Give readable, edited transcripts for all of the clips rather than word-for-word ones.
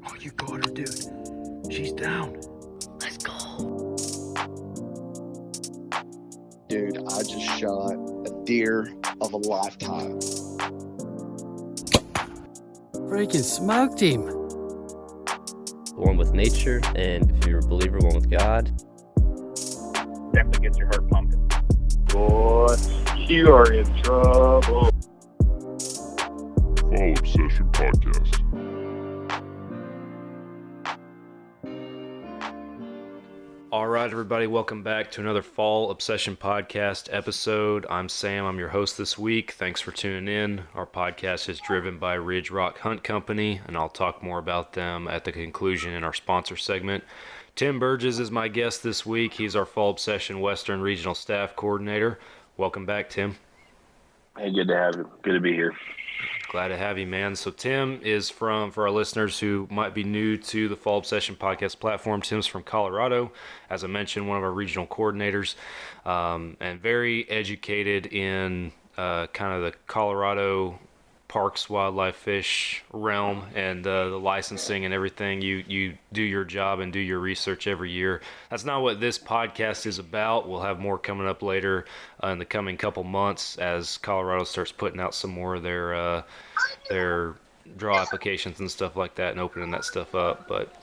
Oh, you got her, dude. She's down. Let's go. Dude, I just shot a deer of a lifetime. Freaking smoked him. One with nature, and if you're a believer, one with God. Definitely gets your heart pumping. Boy, you are in trouble. Fall Obsession Podcast. All right, everybody, welcome back to another Fall Obsession Podcast episode. I'm Sam. I'm your host this week. Thanks for tuning in. Our podcast is driven by Ridge Rock Hunt Company, and I'll talk more about them at the conclusion in our sponsor segment. Tim Berges is my guest this week. He's our Fall Obsession Western Regional Staff Coordinator. Welcome back, Tim. Hey, good to have you. Good to be here. Glad to have you, man. So Tim is for our listeners who might be new to the Fall Obsession Podcast platform, Tim's from Colorado. As I mentioned, one of our regional coordinators, and very educated in kind of the Colorado parks, wildlife, fish realm, and the licensing and everything. You do your job and do your research every year. That's not what this podcast is about. We'll have more coming up later in the coming couple months as Colorado starts putting out some more of their draw applications and stuff like that and opening that stuff up. But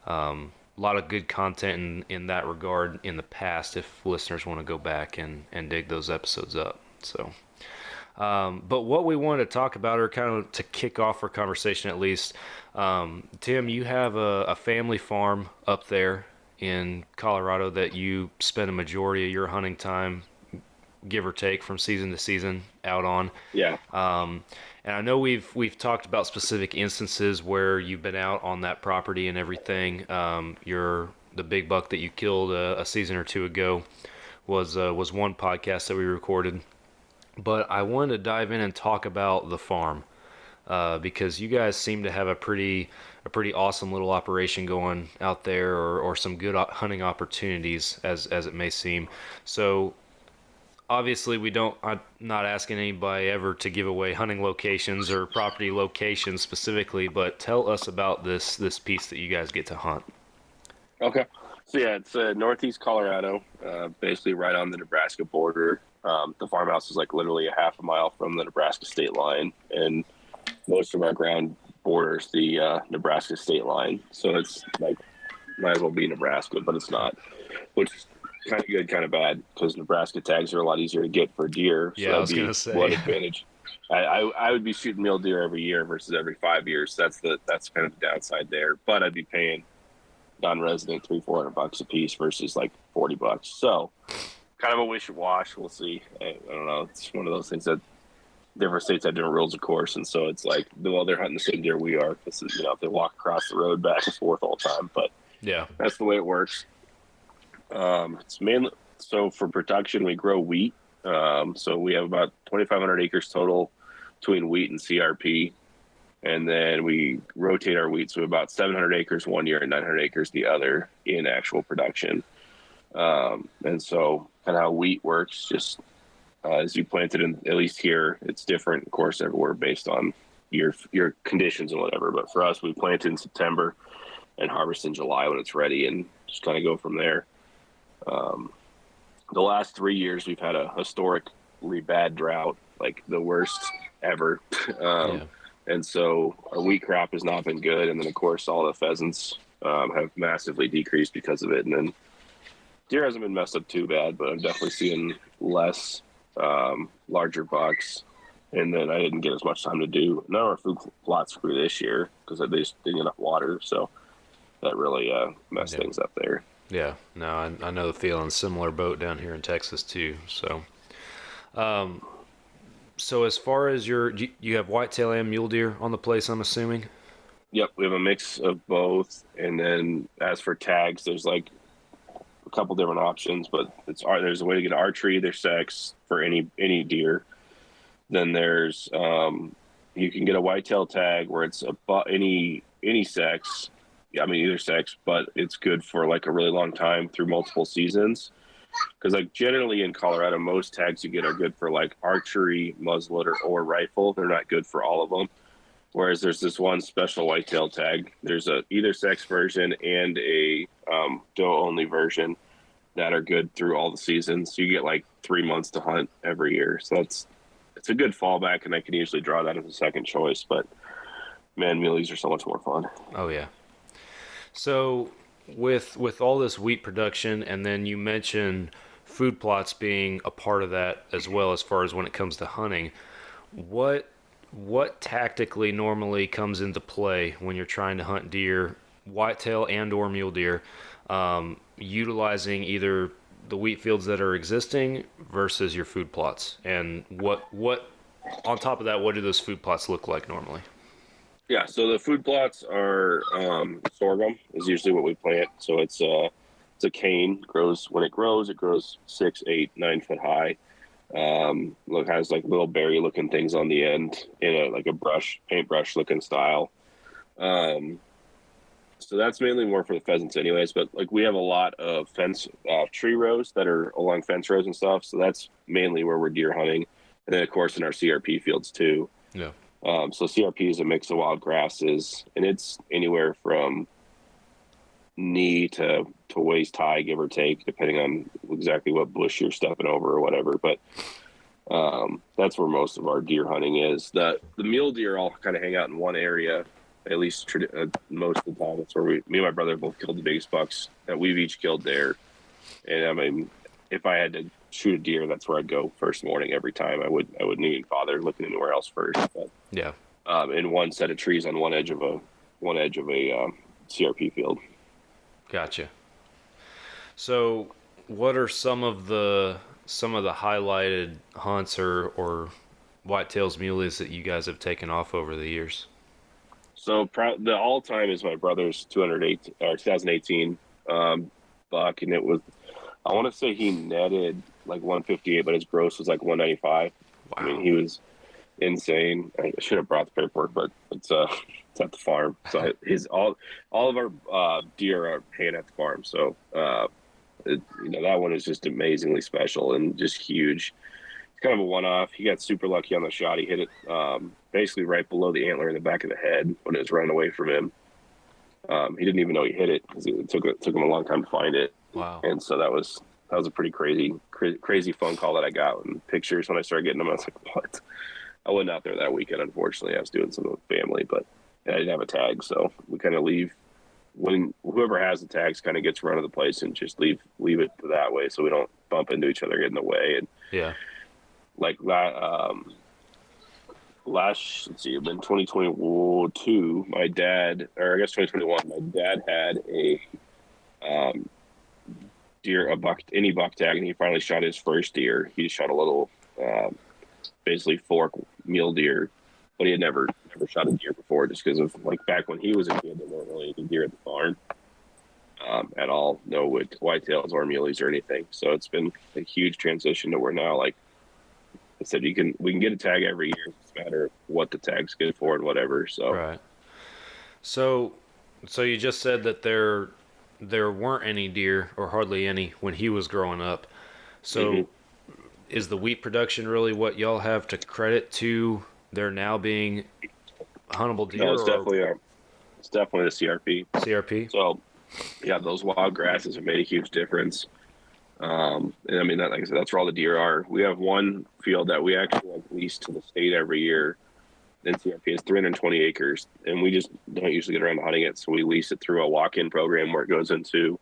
a lot of good content in that regard in the past if listeners want to go back and dig those episodes up. So but what we wanted to talk about, or kind of to kick off our conversation at least, Tim, you have a family farm up there in Colorado that you spend a majority of your hunting time, give or take, from season to season out on. Yeah. And I know we've talked about specific instances where you've been out on that property and everything. The big buck that you killed a season or two ago was one podcast that we recorded. But I wanted to dive in and talk about the farm because you guys seem to have a pretty awesome little operation going out there, or some good hunting opportunities as it may seem. So obviously I'm not asking anybody ever to give away hunting locations or property locations specifically, but tell us about this piece that you guys get to hunt. Okay. So yeah, it's northeast Colorado, basically right on the Nebraska border. The farmhouse is like literally a half a mile from the Nebraska state line, and most of our ground borders the Nebraska state line. So it's like, might as well be Nebraska, but it's not, which is kind of good, kind of bad, because Nebraska tags are a lot easier to get for deer. So yeah, I was going to say. One advantage. I would be shooting mule deer every year versus every 5 years. That's kind of the downside there. But I'd be paying non-resident $300-400 a piece versus like $40. So kind of a wish and wash. We'll see. I don't know. It's one of those things that different states have different rules, of course, and so it's like, well, they're hunting the same deer we are. This is, if they walk across the road back and forth all the time, but yeah, that's the way it works. It's mainly so for production we grow wheat. So we have about 2,500 acres total between wheat and CRP, and then we rotate our wheat, so about 700 acres one year and 900 acres the other in actual production. And so kind of how wheat works, just as you plant it in, at least here, it's different, of course, everywhere based on your conditions and whatever. But for us, we plant in September and harvest in July when it's ready, and just kind of go from there. The last 3 years, we've had a historically bad drought, like the worst ever. And so our wheat crop has not been good. And then, of course, all the pheasants have massively decreased because of it. And then deer hasn't been messed up too bad, but I'm definitely seeing less larger bucks. And then I didn't get as much time to do. None of our food plots grew this year because they just didn't get enough water. So that really messed things up there. Yeah, no, I know the feeling. Similar boat down here in Texas too. So, so as far as you have whitetail and mule deer on the place, I'm assuming. Yep, we have a mix of both. And then as for tags, there's like a couple different options, but there's a way to get archery, there's sex for any deer. Then there's you can get a whitetail tag where it's any sex. I mean, either sex, but it's good for like a really long time through multiple seasons. Because like generally in Colorado, most tags you get are good for like archery, muzzleloader, or rifle. They're not good for all of them. Whereas there's this one special whitetail tag. There's a either sex version and a doe only version that are good through all the seasons. So you get like 3 months to hunt every year. So it's a good fallback, and I can usually draw that as a second choice. But man, muleys are so much more fun. Oh yeah. So with all this wheat production, and then you mentioned food plots being a part of that as well, as far as when it comes to hunting, what tactically normally comes into play when you're trying to hunt deer, whitetail and or mule deer, utilizing either the wheat fields that are existing versus your food plots? And what on top of that, what do those food plots look like normally? Yeah, so the food plots are sorghum is usually what we plant. So it's a cane. Grows when it grows 6, 8, 9 foot high. Has like little berry looking things on the end in a paintbrush looking style. So that's mainly more for the pheasants anyways, but like we have a lot of tree rows that are along fence rows and stuff. So that's mainly where we're deer hunting. And then of course in our CRP fields too. Yeah. So CRP is a mix of wild grasses, and it's anywhere from knee to waist high, give or take, depending on exactly what bush you're stepping over or whatever. But that's where most of our deer hunting is. The mule deer all kind of hang out in one area, at least most of the time. That's where me and my brother both killed the biggest bucks that we've each killed there. And I mean, if I had to shoot a deer, that's where I'd go first morning every time. I wouldn't even bother looking anywhere else first. But, Yeah. in one set of trees on one edge of a CRP field. Gotcha. So, what are some of the highlighted hunts or whitetails, muleys that you guys have taken off over the years? So the all time is my brother's 2018 buck, and it was, I want to say he netted like 158, but his gross was like 195. Wow. I mean, he was insane. I should have brought the paperwork, but it's at the farm. So all of our deer are hanging at the farm. So that one is just amazingly special and just huge. It's kind of a one-off. He got super lucky on the shot. He hit it basically right below the antler in the back of the head when it was running away from him. He didn't even know he hit it because it took him a long time to find it. Wow. And so that was a pretty crazy phone call that I got, and pictures when I started getting them. I was like, what? I wasn't out there that weekend, unfortunately. I was doing something with family, but I didn't have a tag, so we kind of leave when whoever has the tags kind of gets run of the place and just leave it that way, so we don't bump into each other, get in the way. And yeah, like that let's see, in 2022, my dad, or I guess 2021, my dad had a any buck tag, and he finally shot his first deer. He shot a little basically fork mule deer, but he had never shot a deer before, just because of like back when he was a kid, there weren't really any deer at the farm at all, no whitetails or muleys or anything. So it's been a huge transition to where now, like I said, we can get a tag every year. It's a matter of what the tag's good for and whatever. So right. So you just said that there weren't any deer, or hardly any, when he was growing up. So is the wheat production really what y'all have to credit to there now being huntable deer? No, it's definitely the CRP. CRP. So yeah, those wild grasses have made a huge difference. And I mean, like I said, that's where all the deer are. We have one field that we actually lease to the state every year. NCRP is 320 acres, and we just don't usually get around to hunting it. So we lease it through a walk-in program where it goes into,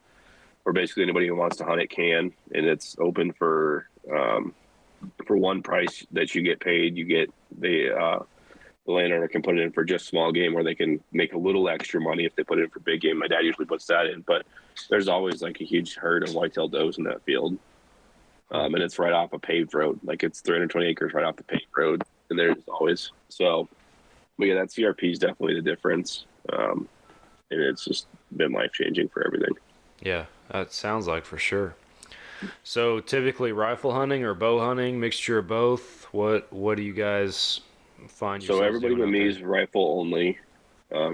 where basically anybody who wants to hunt it can, and it's open for one price that you get paid. You get the landowner can put it in for just small game, where they can make a little extra money if they put it in for big game. My dad usually puts that in, but there's always like a huge herd of whitetail does in that field. And it's right off a paved road. Like it's 320 acres right off the paved road. And there's always, so, but yeah, that CRP is definitely the difference. And it's just been life-changing for everything. Yeah, that sounds like, for sure. So typically rifle hunting or bow hunting, mixture of both. What do you guys find yourselves So everybody doing with me out is rifle only,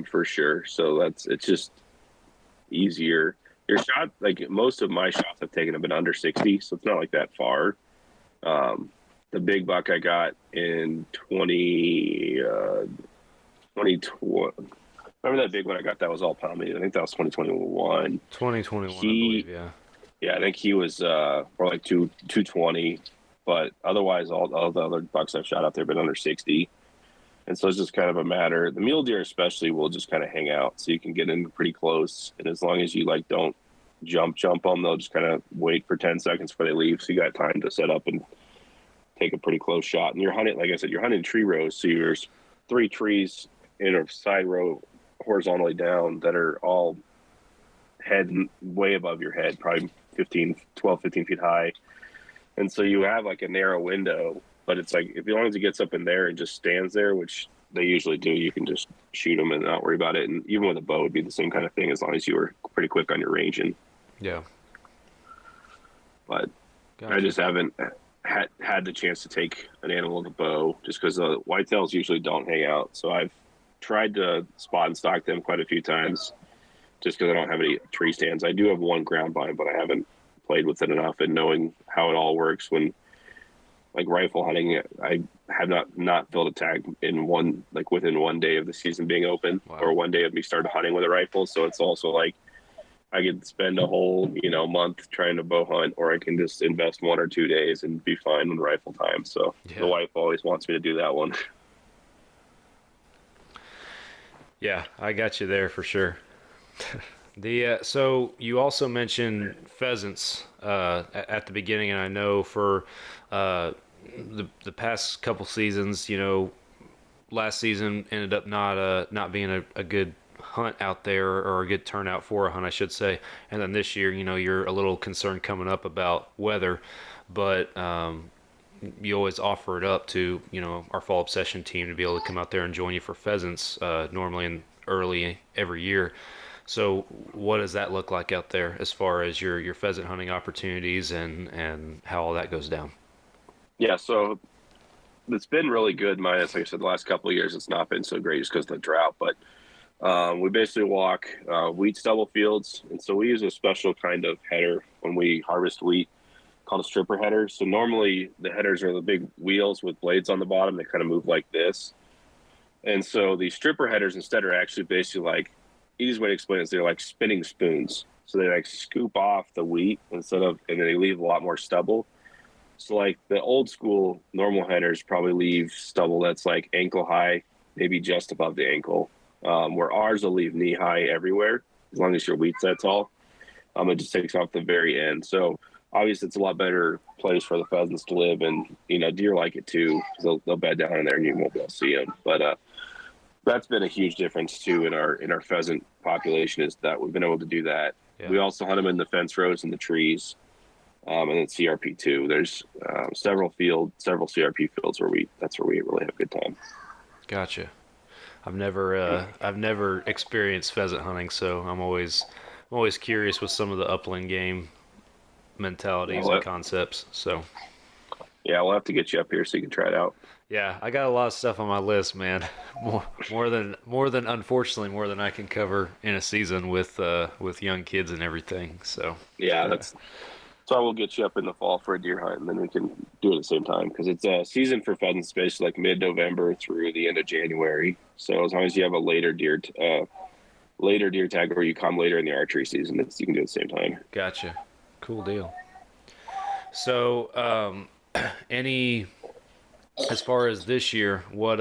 for sure. So it's just easier. Your shot, like most of my shots I've taken have been under 60, so it's not like that far. The big buck I got in 2020 2020. Remember that big one I got that was all palm meat? I think that was 2021. 2021, I He, believe. Yeah. yeah, I think he was more like 220, but otherwise all the other bucks I've shot out there have been under 60. And so it's just kind of a matter. The mule deer especially will just kind of hang out, so you can get in pretty close. And as long as you like don't jump them, they'll just kind of wait for 10 seconds before they leave. So you got time to set up and take a pretty close shot. And you're hunting, like I said, you're hunting tree rows. So there's 3 trees in a side row horizontally down that are all head way above your head, probably 12, 15 feet high. And so you have like a narrow window, but it's like, as long as it gets up in there and just stands there, which they usually do, you can just shoot them and not worry about it. And even with a bow, it'd be the same kind of thing as long as you were pretty quick on your ranging. Yeah. But Gotcha. I just haven't had the chance to take an animal with a bow just because the whitetails usually don't hang out. So I've tried to spot and stalk them quite a few times just because I don't have any tree stands. I do have one ground blind, but I haven't played with it enough and knowing how it all works. When like rifle hunting, I have not filled a tag in within 1 day of the season being open. Wow. Or 1 day of me starting hunting with a rifle. So it's also like I could spend a whole month trying to bow hunt, or I can just invest 1 or 2 days and be fine with rifle time. So Yeah. The wife always wants me to do that one. Yeah, I got you there for sure. So you also mentioned pheasants at the beginning, and I know for the past couple seasons, last season ended up not being a good hunt out there, or a good turnout for a hunt, I should say. And then this year, you're a little concerned coming up about weather, but you always offer it up to our fall obsession team to be able to come out there and join you for pheasants normally in early every year. So what does that look like out there as far as your pheasant hunting opportunities and how all that goes down? Yeah, so it's been really good. Minus, like I said, the last couple of years it's not been so great just because of the drought. But we basically walk wheat stubble fields, and so we use a special kind of header when we harvest wheat called a stripper header. So normally the headers are the big wheels with blades on the bottom. They kind of move like this. And so the stripper headers instead are actually basically like, easiest way to explain it is they're like spinning spoons. So they like scoop off the wheat and then they leave a lot more stubble. So like the old school normal headers probably leave stubble that's like ankle high, maybe just above the ankle, where ours will leave knee high everywhere as long as your wheat's that tall. It just takes off the very end. So obviously it's a lot better place for the pheasants to live, and deer like it too. They'll bed down in there and you won't be able to see them. But that's been a huge difference too in our pheasant population, is that we've been able to do that. Yeah. We also hunt them in the fence rows and the trees, and then CRP too. There's several CRP fields where we really have a good time. Gotcha. I've never experienced pheasant hunting, so I'm always curious with some of the upland game mentalities and concepts. So yeah, we'll have to get you up here so you can try it out. yeah, I got a lot of stuff on my list, man. More than unfortunately more than I can cover in a season with young kids and everything. So yeah, so we'll get you up in the fall for a deer hunt, and then we can do it at the same time, because it's a season for pheasants basically like mid-November through the end of January. So as long as you have a later deer tag, or you come later in the archery season, you can do it at the same time. Gotcha. Cool deal. So as far as this year, what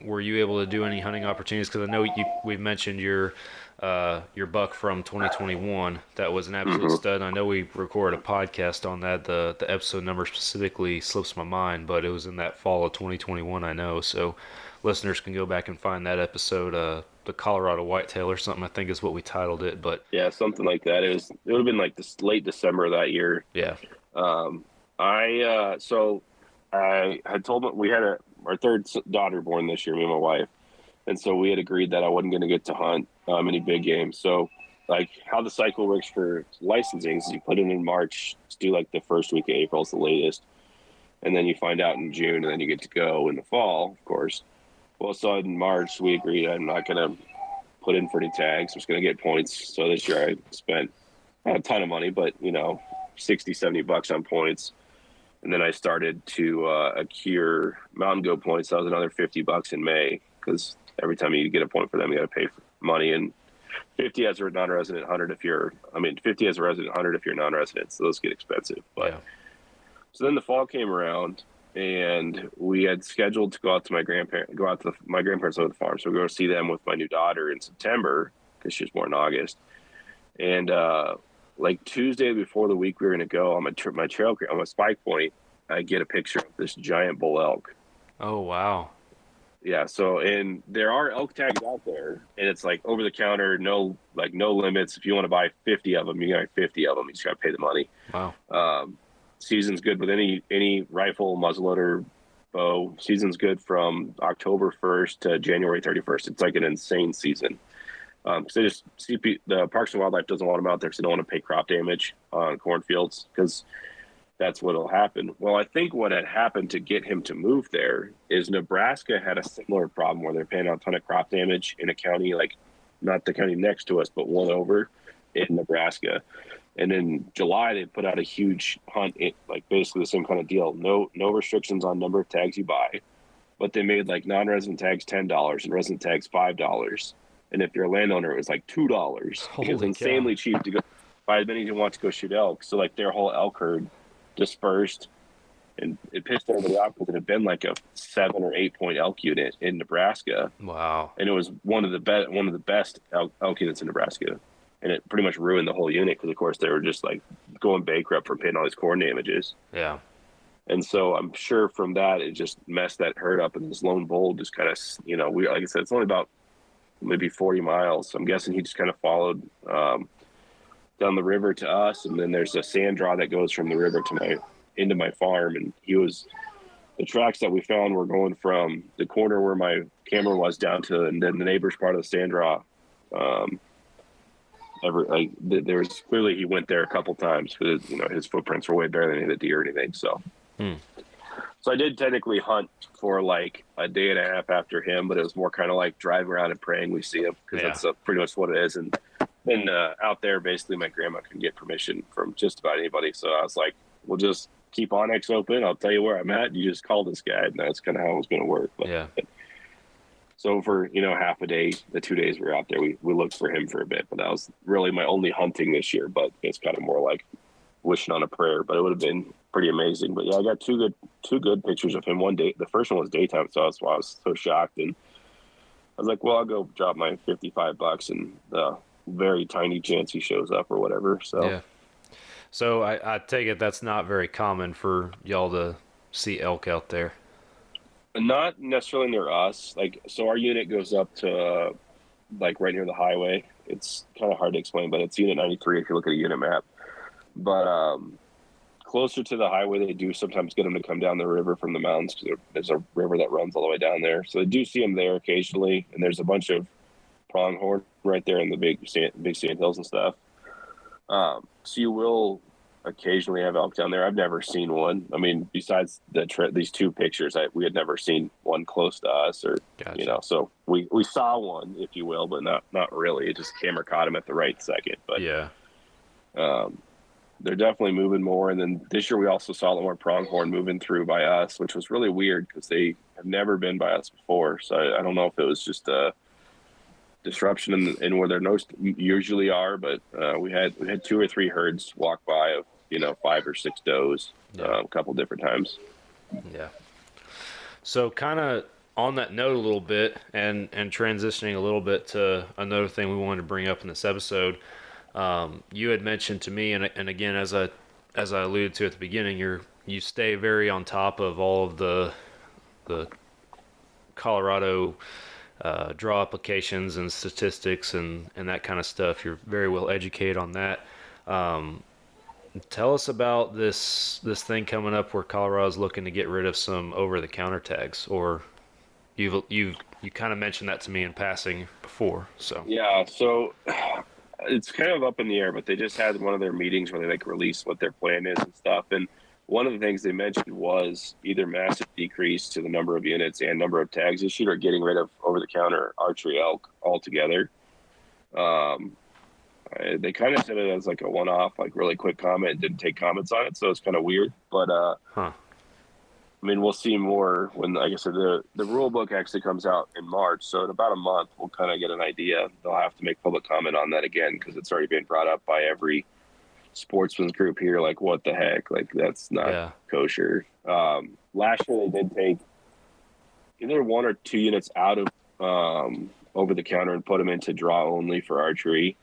were you able to do any hunting opportunities? Because I know we've mentioned your buck from 2021 that was an absolute stud. I know we recorded a podcast on that. The episode number specifically slips my mind, but it was in that fall of 2021, I know. So listeners can go back and find that episode, the Colorado Whitetail or something, I think is what we titled it. But yeah, something like that. It would have been like this late December of that year. Yeah. I had told them we had our third daughter born this year, me and my wife. And so we had agreed that I wasn't going to get to hunt any big game. So like how the cycle works for licensing is you put it in March, do like the first week of April is the latest. And then you find out in June, and then you get to go in the fall, of course. Well, so in March, we agreed I'm not going to put in for any tags. I'm just going to get points. So this year I spent not a ton of money, but, 60, $70 on points. And then I started to accrue mountain goat points. That was another $50 in May, because every time you get a point for them, you got to pay for money. And 50 as a non-resident, 100 if you're. I mean, 50 as a resident, 100 if you're non-resident. So those get expensive. But so then the fall came around, and we had scheduled to go out to my grandparents. My grandparents live at the farm, so we go to see them with my new daughter in September because she was born in August. And like Tuesday before the week we were going to go on my trail on my spike point, I get a picture of this giant bull elk. Oh wow. Yeah, so and there are elk tags out there, and it's like over the counter, no limits. If you want to buy 50 of them, you got 50 of them. You just got to pay the money. Wow. Season's good with any rifle, muzzleloader, bow. Season's good from October 1st to January 31st. It's like an insane season. So the Parks and Wildlife doesn't want them out there because they don't want to pay crop damage on cornfields because that's what'll happen. Well, I think what had happened to get him to move there is Nebraska had a similar problem where they're paying out a ton of crop damage in a county, like not the county next to us, but one over in Nebraska. And in July, they put out a huge hunt, like basically the same kind of deal. No restrictions on number of tags you buy, but they made like non-resident tags $10 and resident tags $5. And if you're a landowner, it was like $2. It was insanely cheap to go buy as many as you want to go shoot elk. So like their whole elk herd dispersed, and it pissed everybody off because it had been like a 7 or 8 point elk unit in Nebraska. Wow. And it was one of the best elk units in Nebraska. And it pretty much ruined the whole unit because, of course, they were just like going bankrupt from paying all these corn damages. Yeah. And so I'm sure from that, it just messed that herd up. And this lone bull just kind of, like I said, it's only about maybe 40 miles. So I'm guessing he just kind of followed down the river to us. And then there's a sand draw that goes from the river into my farm. And the tracks that we found were going from the corner where my camera was down to, and then the neighbor's part of the sand draw. There was clearly he went there a couple times because his footprints were way better than any of the deer or anything. So, So I did technically hunt for like a day and a half after him, but it was more kind of like driving around and praying we see him because that's pretty much what it is. And then out there, basically, my grandma couldn't get permission from just about anybody, so I was like, "We'll just keep Onyx open. I'll tell you where I'm at. You just call this guy." And that's kind of how it was going to work. But, so for half a day, the 2 days we were out there, we looked for him for a bit. But that was really my only hunting this year. But it's kind of more like wishing on a prayer. But it would have been pretty amazing. But yeah, I got two good pictures of him one day. The first one was daytime, so that's why I was so shocked. And I was like, well, I'll go drop my $55 and the very tiny chance he shows up or whatever. So yeah. So I take it that's not very common for y'all to see elk out there. Not necessarily near us. Like, so our unit goes up to like right near the highway. It's kind of hard to explain, but it's unit 93 if you look at a unit map. But closer to the highway, they do sometimes get them to come down the river from the mountains because there's a river that runs all the way down there. So they do see them there occasionally, and there's a bunch of pronghorn right there in the big sand hills and stuff. So you will occasionally have elk down there. I've never seen one. I mean, besides these two pictures, we had never seen one close to us, or So we saw one, if you will, but not really. It just camera caught him at the right second. But yeah, they're definitely moving more. And then this year we also saw a lot more pronghorn moving through by us, which was really weird because they have never been by us before. So I don't know if it was just a disruption in where their nose usually are, but we had 2 or 3 herds walk by of 5 or 6 does a couple different times. Yeah. So kind of on that note a little bit, and transitioning a little bit to another thing we wanted to bring up in this episode. You had mentioned to me, and again, as I alluded to at the beginning, you stay very on top of all of the Colorado draw applications and statistics and that kind of stuff. You're very well educated on that. Tell us about this thing coming up where Colorado's looking to get rid of some over-the-counter tags, or you kind of mentioned that to me in passing before. So yeah, so it's kind of up in the air, but they just had one of their meetings where they release what their plan is and stuff. And one of the things they mentioned was either massive decrease to the number of units and number of tags issued, or getting rid of over-the-counter archery elk altogether. They kind of said it as like a one-off, like really quick comment, didn't take comments on it, so it's kind of weird. But I mean, we'll see more when, like I said, the rule book actually comes out in March. So in about a month, we'll kind of get an idea. They'll have to make public comment on that again because it's already been brought up by every sportsman's group here. Like, what the heck? Like, that's not kosher. Last year, they did take either 1 or 2 units out of over the counter and put them into draw only for archery.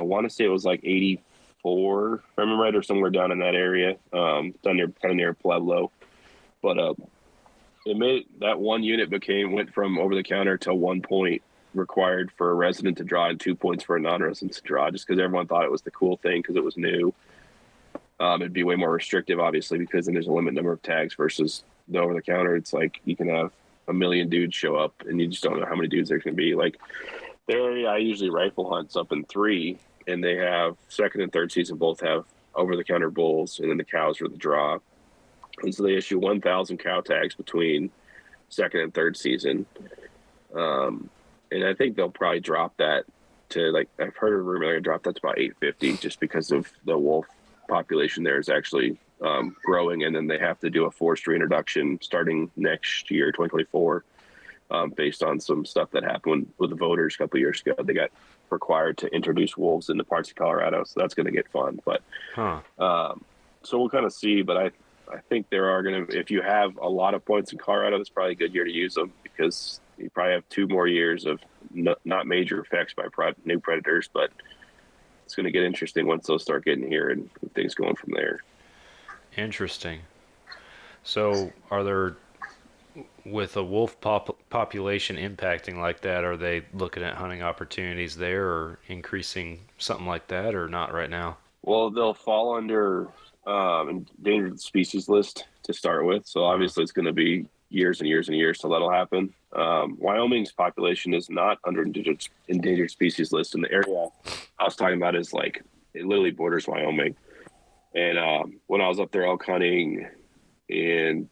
I want to say it was like 84, if I remember right, or somewhere down in that area, down near kind of near Pueblo. But it made that 1 unit went from over the counter to 1 point required for a resident to draw and 2 points for a non-resident to draw, just because everyone thought it was the cool thing because it was new. It'd be way more restrictive, obviously, because then there's a limited number of tags versus the over the counter. It's like you can have a million dudes show up and you just don't know how many dudes there's going to be. Like the area I usually rifle hunts up in 3, and they have second and third season both have over the counter bulls, and then the cows are the draw. And so they issue 1,000 cow tags between second and third season. And I think they'll probably drop that to, like, I've heard a rumor they're going to drop that to about 850 just because of the wolf population there is actually growing. And then they have to do a forced reintroduction starting next year, 2024, based on some stuff that happened with the voters a couple of years ago. They got required to introduce wolves into parts of Colorado. So that's going to get fun. But so we'll kind of see. But I think there are going to, if you have a lot of points in Colorado, it's probably a good year to use them because you probably have 2 more years of not major effects by new predators, but it's going to get interesting once those start getting here and things going from there. Interesting. So are there, with a wolf population impacting like that, are they looking at hunting opportunities there or increasing something like that, or not right now? Well, they'll fall under endangered species list to start with. So obviously it's going to be years and years and years till that'll happen. Wyoming's population is not under endangered species list, and the area I was talking about is like it literally borders Wyoming. And when I was up there elk hunting in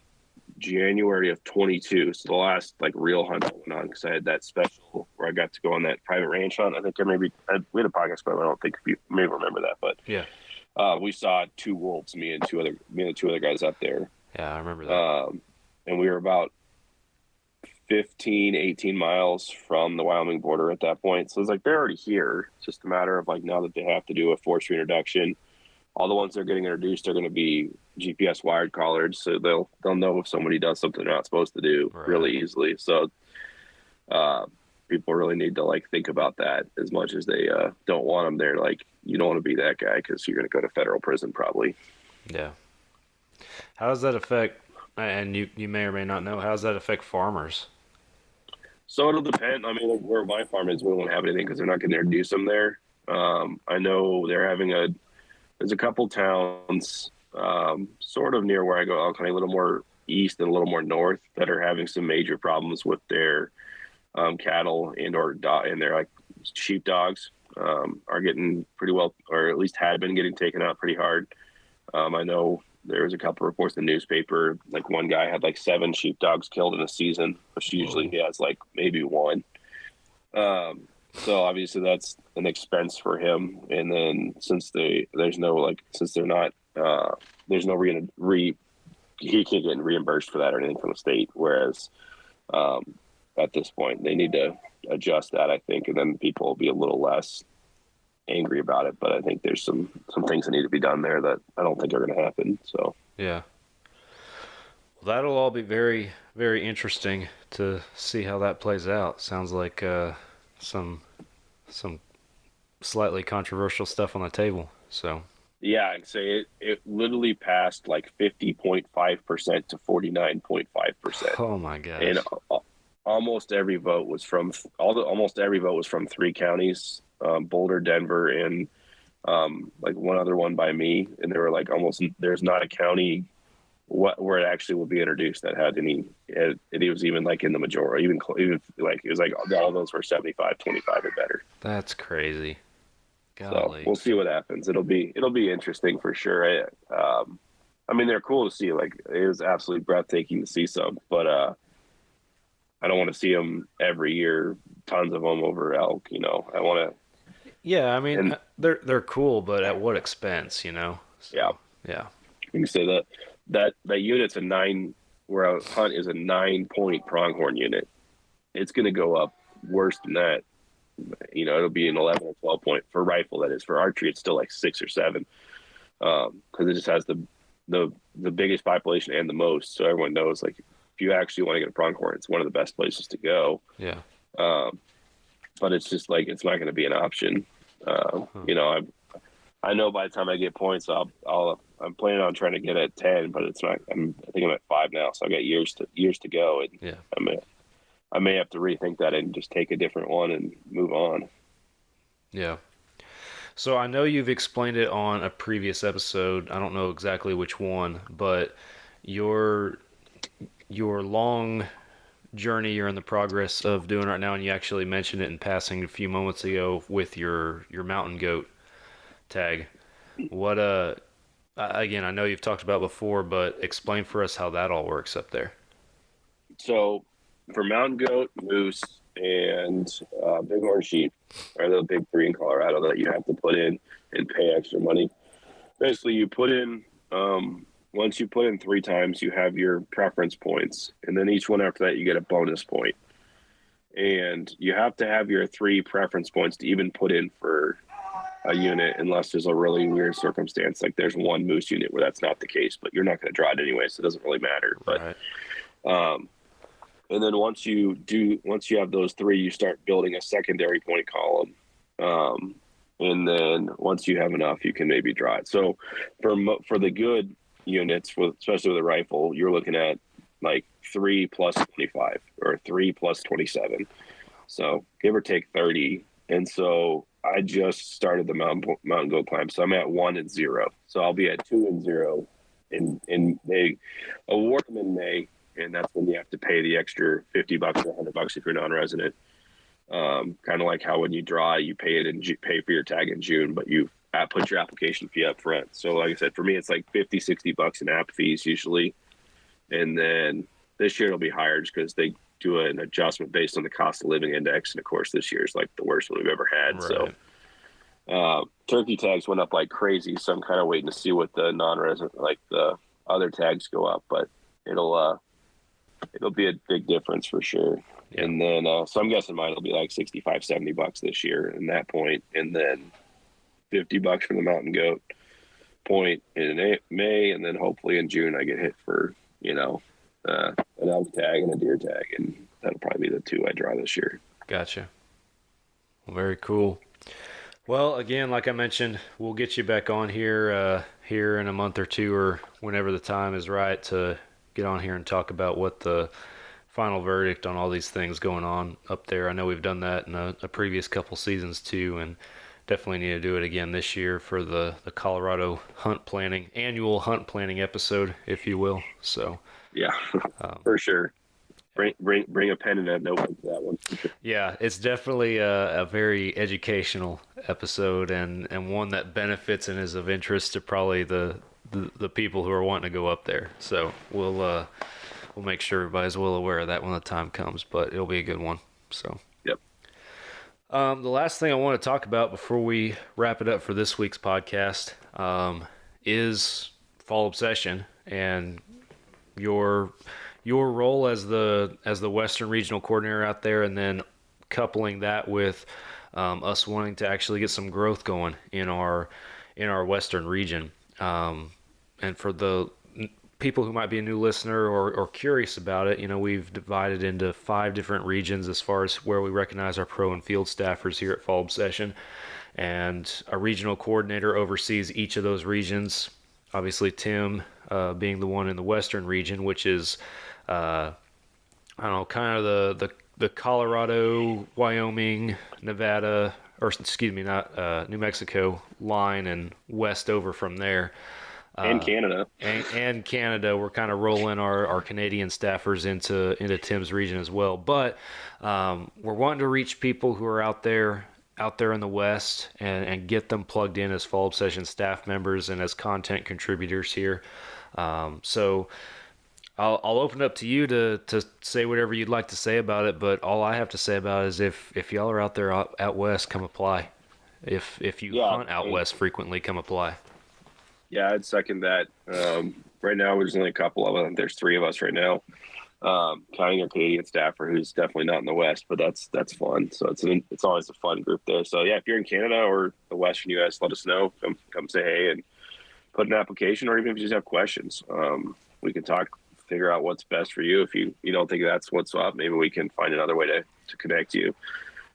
January of 22, so the last like real hunt I went on, because I had that special where I got to go on that private ranch hunt. I think we had a podcast, but I don't think you may remember that. But yeah, we saw 2 wolves, me and the 2 other guys up there. Yeah, I remember that. And we were about 15, 18 miles from the Wyoming border at that point. So it's like they're already here. It's just a matter of like now that they have to do a forced reintroduction. All the ones that are getting introduced are going to be GPS wired collars, so they'll know if somebody does something they're not supposed to do really easily. So people really need to like think about that as much as they don't want them there. Like you don't want to be that guy because you're going to go to federal prison probably. Yeah. How does that affect? And you may or may not know, how does that affect farmers? So it'll depend. I mean, like where my farm is, we won't have anything because they're not going to introduce them there. I know they're having there's a couple towns sort of near where I go elk hunting, a little more east and a little more north, that are having some major problems with their cattle and their like sheepdogs are getting pretty well, or at least had been getting taken out pretty hard. I know there was a couple reports in the newspaper, like one guy had like 7 sheepdogs killed in a season, which usually he has like maybe 1. So obviously that's an expense for him. And then since there's no he can't get reimbursed for that or anything from the state. Whereas at this point they need to adjust that, I think, and then people will be a little less angry about it. But I think there's some things that need to be done there that I don't think are going to happen. So yeah, well, that'll all be very, very interesting to see how that plays out. Sounds like some slightly controversial stuff on the table. So yeah, I'd say it literally passed like 50.5% to 49.5%. Oh my gosh. And almost every vote was from 3 counties, Boulder, Denver, and like one other one by me. And there were like there's not a county where it actually will be introduced that had any. It was even like in the majority, even like it was like all those were 75-25 or better. That's crazy. Golly. So we'll see what happens. It'll be interesting for sure. I mean, they're cool to see. Like it was absolutely breathtaking to see some, but I don't want to see them every year, tons of them over elk. You know, I want to. Yeah, I mean, they're cool, but at what expense? You know. So, yeah. Yeah. You can say that unit's a where a hunt is a 9-point pronghorn unit, it's going to go up worse than that. It'll be an 11 or 12 point for rifle. That is, for archery, it's still like 6 or 7, because it just has the biggest population and the most. So everyone knows, like, if you actually want to get a pronghorn, it's one of the best places to go. Yeah. But it's just like, it's not going to be an option. I know by the time I get points, I'm planning on trying to get at 10, but it's not. I think I'm at 5 now, so I got years to go, and Yeah. I may have to rethink that and just take a different one and move on. Yeah. So I know you've explained it on a previous episode. I don't know exactly which one, but your long journey you're in the progress of doing right now, and you actually mentioned it in passing a few moments ago with your mountain goat tag. What again, I know you've talked about before, but explain for us how that all works up there. So for mountain goat, moose, and bighorn sheep are the big 3 in Colorado that you have to put in and pay extra money. Basically, you put in, once you put in 3 times, you have your preference points, and then each one after that you get a bonus point. And you have to have your 3 preference points to even put in for a unit, unless there's a really weird circumstance, like there's one moose unit where that's not the case, but you're not going to draw it anyway, so it doesn't really matter. But Right. and then once you have those 3, you start building a secondary point column, and then once you have enough, you can maybe draw it. So for the good units, especially with a rifle, you're looking at like 3 plus 25 or 3 plus 27, so give or take 30. And so I just started the mountain goat climb, so I'm at 1 and 0. So I'll be at 2 and 0 in May. Award them in May, and that's when you have to pay the extra $50 or $100 if you're non-resident. Kind of like how when you draw, you pay for your tag in June, but you put your application fee up front. So like I said, for me, it's like $50-$60 in app fees usually, and then this year it'll be higher just because they do an adjustment based on the cost of living index, and of course this year is like the worst one we've ever had. Right. So turkey tags went up like crazy, so I'm kind of waiting to see what the non-resident, like the other tags, go up, but it'll be a big difference for sure. Yeah. And then so I'm guessing mine will be like $65-$70 this year in that point, and then $50 for the mountain goat point in May, and then hopefully in June I get hit for an elk tag and a deer tag, and that'll probably be the 2 I draw this year. Gotcha. Well, very cool. Well, again, like I mentioned, we'll get you back on here in a month or 2, or whenever the time is right, to get on here and talk about what the final verdict on all these things going on up there. I know we've done that in a previous couple seasons too, and definitely need to do it again this year for the Colorado annual hunt planning episode, if you will. So yeah, for sure. Bring a pen and a notebook for that one. Yeah, it's definitely a very educational episode, and one that benefits and is of interest to probably the people who are wanting to go up there. So we'll make sure everybody's well aware of that when the time comes, but it'll be a good one. So yep. The last thing I want to talk about before we wrap it up for this week's podcast is Fall Obsession and your role as the Western Regional Coordinator out there, and then coupling that with us wanting to actually get some growth going in our Western region. And for the people who might be a new listener or curious about it, we've divided into 5 different regions as far as where we recognize our pro and field staffers here at Fall Obsession, and a regional coordinator oversees each of those regions. Obviously, Tim being the one in the Western region, which is kind of the Colorado, Wyoming, Nevada, or excuse me, not New Mexico line, and west over from there. And Canada. And Canada. We're kind of rolling our Canadian staffers into Tim's region as well. But we're wanting to reach people who are out there in the West and get them plugged in as Fall Obsession staff members and as content contributors here. So I'll open it up to you to say whatever you'd like to say about it, but all I have to say about it is if y'all are out there out west, come apply. If you hunt out west frequently, come apply. Yeah, I'd second that. right now there's only a couple of them. There's 3 of us right now, counting our Canadian staffer, who's definitely not in the West, but that's fun. So it's always a fun group there. So yeah, if you're in Canada or the Western U.S., let us know. Come say hey and put an application, or even if you just have questions, we can talk, figure out what's best for you. If you don't think that's what's up, maybe we can find another way to connect you.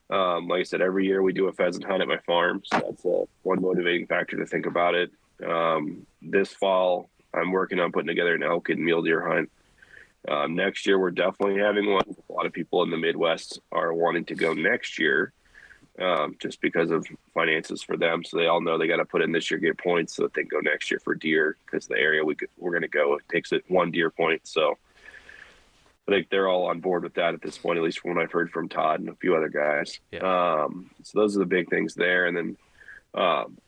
Like I said, every year we do a pheasant hunt at my farm, so that's one motivating factor to think about it. This fall, I'm working on putting together an elk and mule deer hunt. Next year, we're definitely having one. A lot of people in the Midwest are wanting to go next year, just because of finances for them. So they all know they got to put in this year, get points, so that they can go next year for deer, because the area we're going to go, it takes it 1 deer point. So I think they're all on board with that at this point, at least from what I've heard from Todd and a few other guys. Yeah. So those are the big things there. And then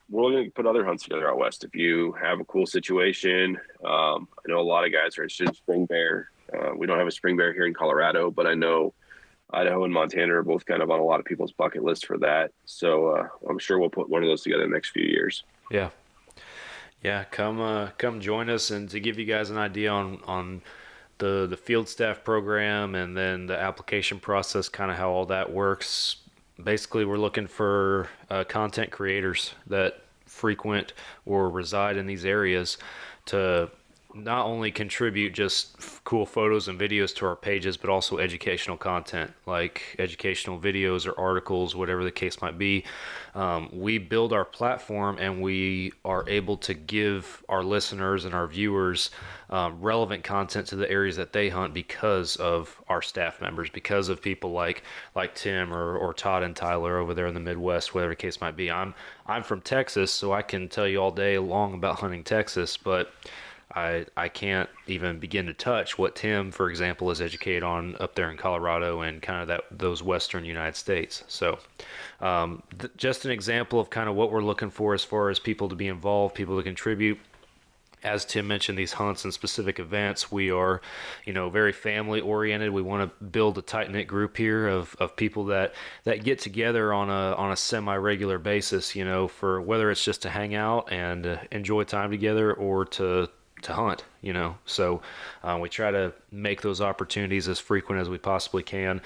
we're going to put other hunts together out west. If you have a cool situation, I know a lot of guys are interested in spring bear. We don't have a spring bear here in Colorado, but I know Idaho and Montana are both kind of on a lot of people's bucket list for that. So I'm sure we'll put one of those together in the next few years. Yeah. Yeah. Come join us. And to give you guys an idea on the field staff program and then the application process, kind of how all that works. Basically, we're looking for content creators that frequent or reside in these areas to not only contribute just cool photos and videos to our pages, but also educational content, like educational videos or articles, whatever the case might be. We build our platform and we are able to give our listeners and our viewers relevant content to the areas that they hunt because of our staff members, because of people like Tim or Todd and Tyler over there in the Midwest, whatever the case might be. I'm from Texas, so I can tell you all day long about hunting Texas, but I can't even begin to touch what Tim, for example, is educated on up there in Colorado and kind of those western United States. So just an example of kind of what we're looking for as far as people to be involved, people to contribute. As Tim mentioned, these hunts and specific events, we are, very family oriented. We want to build a tight knit group here of people that get together on a semi regular basis, for whether it's just to hang out and enjoy time together or to hunt, so we try to make those opportunities as frequent as we possibly can.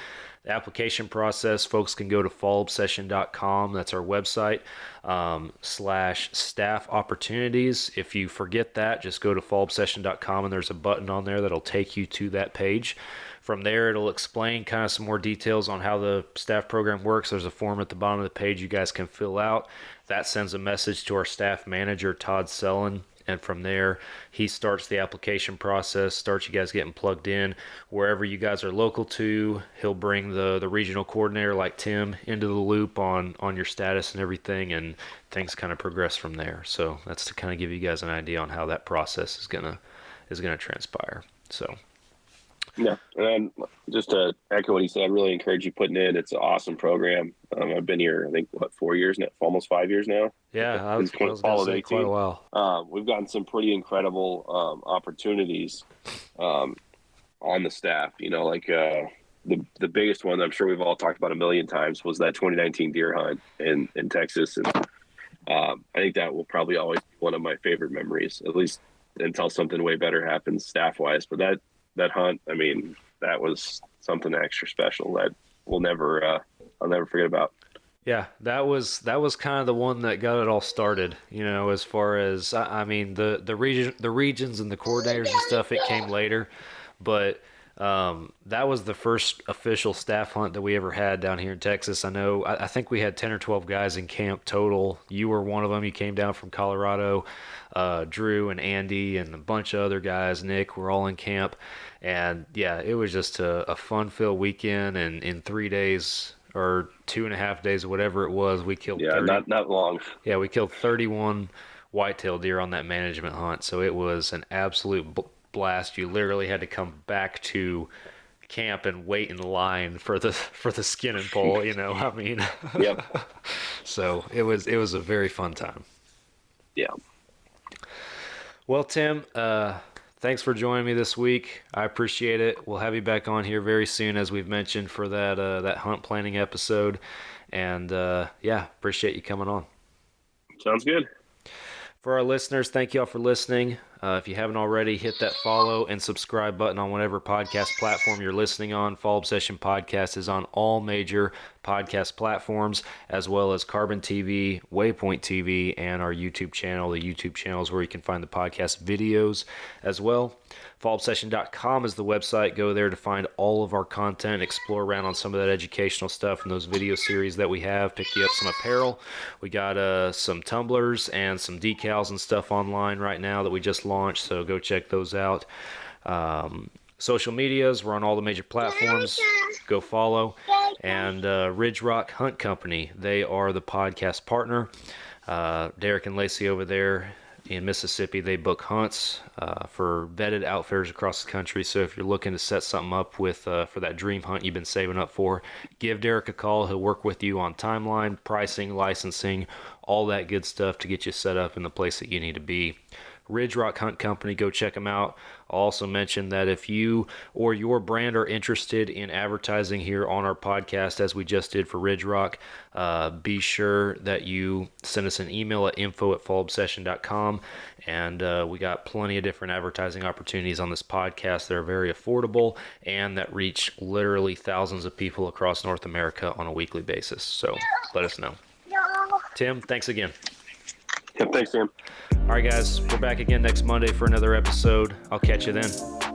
The application process, folks can go to fallobsession.com. That's our website, /staff opportunities. If you forget that, just go to fallobsession.com and there's a button on there that'll take you to that page. From there, it'll explain kind of some more details on how the staff program works. There's a form at the bottom of the page you guys can fill out. That sends a message to our staff manager, Todd Sellen. And from there, he starts the application process, starts you guys getting plugged in. Wherever you guys are local to, he'll bring the regional coordinator like Tim into the loop on your status and everything, and things kind of progress from there. So that's to kind of give you guys an idea on how that process is gonna transpire. So. Yeah, and just to echo what he said, I really encourage you putting in. It's an awesome program. I've been here, I think, 4 years now, almost 5 years now. Yeah, I was fall of 18. Quite a while. We've gotten some pretty incredible opportunities on the staff. The biggest one I'm sure we've all talked about a million times was that 2019 deer hunt in Texas, and I think that will probably always be one of my favorite memories, at least until something way better happens staff wise. But that hunt, I mean, that was something extra special that I'll never forget about. Yeah, that was kind of the one that got it all started, as far as, I mean, the regions and the coordinators and stuff, it came later, but that was the first official staff hunt that we ever had down here in Texas. I think we had 10 or 12 guys in camp total. You were one of them. You came down from Colorado. Drew and Andy and a bunch of other guys, Nick, were all in camp. And yeah, it was just a fun-filled weekend. And in 3 days or 2.5 days, whatever it was, we killed 30. Not long. Yeah, we killed 31 whitetail deer on that management hunt. So it was an absolute blast. You literally had to come back to camp and wait in line for the skin and pole, I mean. Yep. So it was a very fun time. Yeah. Well, Tim, thanks for joining me this week. I appreciate it. We'll have you back on here very soon, as we've mentioned, for that hunt planning episode. And appreciate you coming on. Sounds good. For our listeners, thank you all for listening. If you haven't already, hit that follow and subscribe button on whatever podcast platform you're listening on. Fall Obsession Podcast is on all major podcast platforms, as well as Carbon TV, Waypoint TV, and our YouTube channel. The YouTube channel is where you can find the podcast videos as well. FallObsession.com is the website. Go there to find all of our content, explore around on some of that educational stuff and those video series that we have. Pick you up some apparel. We got some tumblers and some decals and stuff online right now that we just launched, so go check those out. Social medias, we're on all the major platforms. Go follow. And Ridge Rock Hunt Company, they are the podcast partner. Derek and Lacey over there in Mississippi, they book hunts for vetted outfitters across the country. So if you're looking to set something up with for that dream hunt you've been saving up for, give Derek a call. He'll work with you on timeline, pricing, licensing, all that good stuff to get you set up in the place that you need to be. Ridge Rock Hunt Company, go check them out. I'll also mention that if you or your brand are interested in advertising here on our podcast, as we just did for Ridge Rock, be sure that you send us an email at info@fallobsession.com, and we got plenty of different advertising opportunities on this podcast that are very affordable and that reach literally thousands of people across North America on a weekly basis. So let us know. Tim, thanks again. Yep, thanks, Sam. All right, guys, we're back again next Monday for another episode. I'll catch you then.